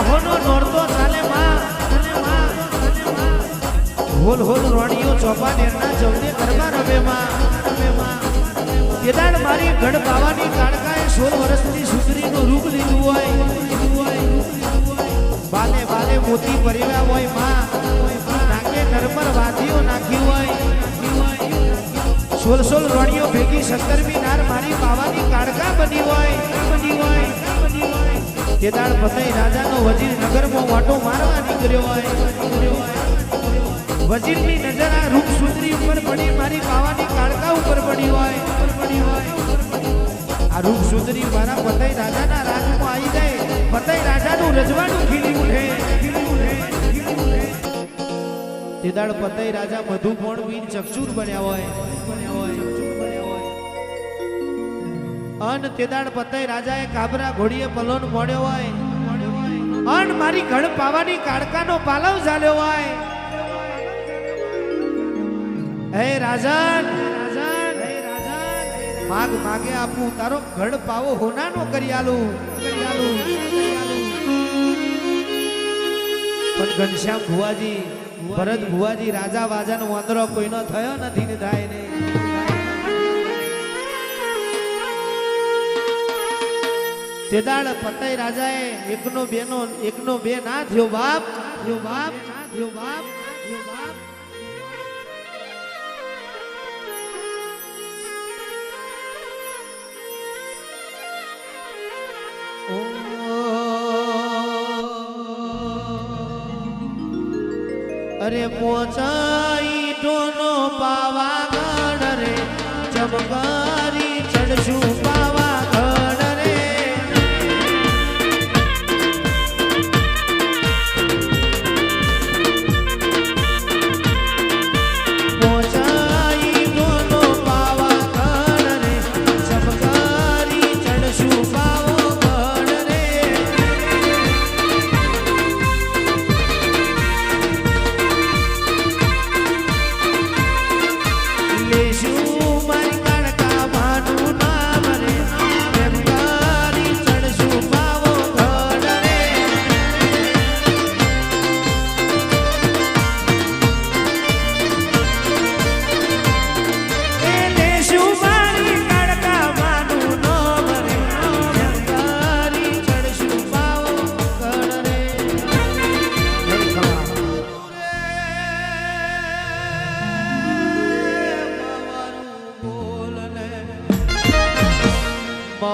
બાહોનો નોરતો ચાલે માં hall hall રોણીઓ ચોપા નેરના જવને garba રમે માં કેદાર મારી ગઢ બાવાની કાળકાએ 16 વર્ષની સુંદરીનું રૂપ લીધું હોય બાલે બાલે મોતી પરિવા હોય માં નાકે નરમર વાદીઓ નાખી હોય 16 રોણીઓ ભેગી 17મી નાર મારી બાવાની કાળકા બની હોય કેદાર પતઈ રાજાનો વજીર નગરમાં વાટો મારવા નીકળ્યો હોય વજીરની નજર આ રૂપ સુંદરી ઉપર પડી મારી બાવાની કાળકા ઉપર પડી હોય આ રૂપ સુંદરી મારા પતઈ રાજાના રાજમાં આવી જાય પતઈ રાજાનું રજવાડું ખીલી ઉઠે તેદાળ પતઈ રાજા મધુપોણ વીર ચક્ષુર બન્યા હોય અન તેદાળ પતઈ રાજાએ કાબરા ઘોડીએ પલોન મોડ્યો હોય અન મારી ઘડ પાવાની કાળકાનો પાલવ ઝાલ્યો હોય હે રાજન માગ માગે આપું તારો ઘડ પાવો હોનાનો કરી આલું પણ ઘનશ્યામ ભુવાજી ભરત ભુવાજી રાજા વાજાનો વાંદરો કોઈનો થયો નથી ને થાય ને તેદાળ પતઈ રાજાએ એકનો બે ના થયો બાપ અરે પોચાઈ ટોનો પાવાગઢ રે ચમકારી ચડશું પાવાગઢ રે પોચાઈ ટોનો પાવાગઢ રે ચમકારી ચડશું પાવાગઢ રે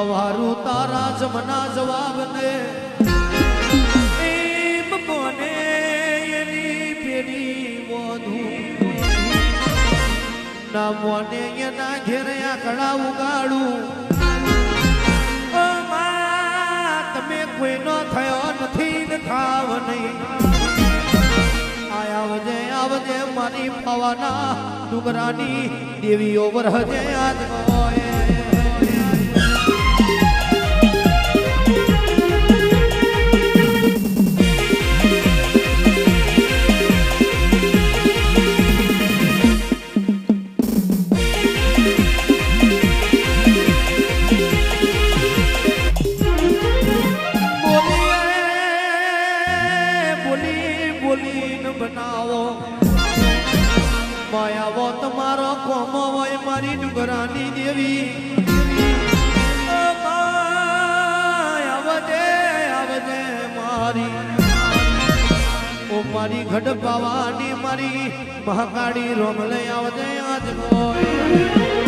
મારું તારા જમના જવાબ ને એમ મને એની પેરી વધુ ના મને એના ઘેરે આકડા ઉગાડું તમે કોઈનો થયો નથી ને થાવ નહીં આવજે મારી પાવાના ડુંગરાની દેવીઓ વરહજે આજ હોય માયાવો તમારો કોમો હોય મારી ડુંગરાની દેવી આવજે મારી ઓ મારી ગઢ પાવાની મારી મહાકાળી રોમલે આવજે આજ હોય